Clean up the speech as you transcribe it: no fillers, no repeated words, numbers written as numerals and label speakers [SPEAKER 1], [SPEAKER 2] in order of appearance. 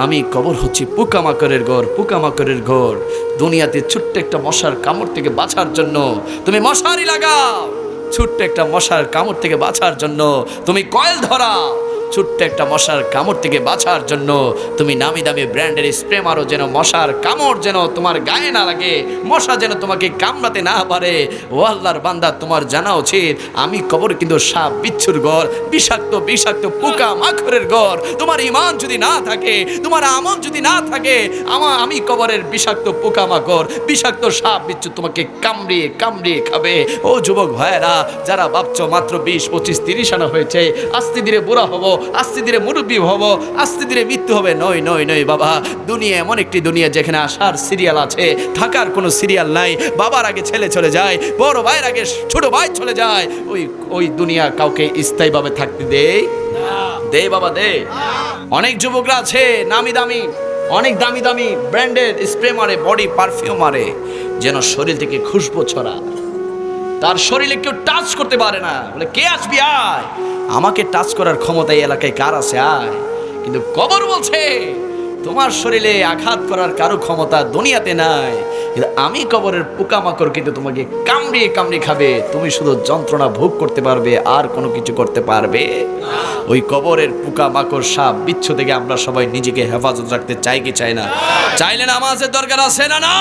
[SPEAKER 1] আমি কবর হচ্ছি পোকামাকড়ের ঘর, পোকামাকড়ের ঘর। দুনিয়াতে ছোট্ট একটা মশার কামড় থেকে বাঁচার জন্য তুমি মশারি লাগাও, ছোট্ট একটা মশার কামড় থেকে বাঁচার জন্য তুমি কয়েল ধরাও, ছোট্ট একটা মশার কামড় থেকে বাঁচার জন্য তুমি নামি দামি ব্র্যান্ডের স্প্রে মারো, যেন মশার কামড় যেন তোমার গায়ে না লাগে, মশা যেন তোমাকে কামড়াতে না পারে। ও আল্লাহর বান্দা, তোমার জানা উচিত আমি কবর কিন্তু সাপ বিচ্ছুর ঘর, বিষাক্ত বিষাক্ত পোকা মাকড়ের ঘর। তোমার ঈমান যদি না থাকে, তোমার আমল যদি না থাকে, আমি কবরের বিষাক্ত পোকা মাকড়, বিষাক্ত সাপ বিচ্ছু তোমাকে কামড়িয়ে কামড়িয়ে খাবে। ও যুবক ভাইয়েরা, যারা ভাবছো মাত্র 20, 25, 30 আনা হয়েছে, আস্তে ধীরে বুড়া হবো, আস্তে ধীরে মুরব্বী হব, আস্তে ধীরে মৃত্যু হবে, নয় নয় নয় বাবা। দুনিয়া এমন একটি দুনিয়া যেখানে আসার সিরিয়াল আছে, থাকার কোনো সিরিয়াল নাই। বাবার আগে ছেলে চলে যায়, বড় ভাইয়ের আগে ছোট ভাই চলে যায়। ওই দুনিয়া কাউকে স্থায়ীভাবে থাকতে দেয় দে বাবা, দে। অনেক যুবকরা আছে নামি দামি, অনেক দামি দামি ব্র্যান্ডের স্প্রে মারে, বডি পারফিউম মারে, যেন শরীর থেকে খুশবু ছড়া। তার শরীরে কেউ টাচ করতে পারে না, বলে কে আসবি আয়, আমাকে টাচ করার ক্ষমতা এই এলাকায় কার আছে আয়। কিন্তু কবর বলছে তোমার শরীরে আঘাত করার কারো ক্ষমতা দুনিয়াতে নাই, কিন্তু আমি কবরের পোকামাকড় কিন্তু তোমাকে কামড়িয়ে কামড়িয়ে খাবে, তুমি শুধু যন্ত্রণা ভোগ করতে পারবে, আর কোনো কিছু করতে পারবে। ওই কবরের পোকামাকড় সাপ বিচ্ছু থেকে আমরা সবাই নিজেকে হেফাজত রাখতে চাই কি চাই না? চাইলে নামাজের দরকার আছে না? না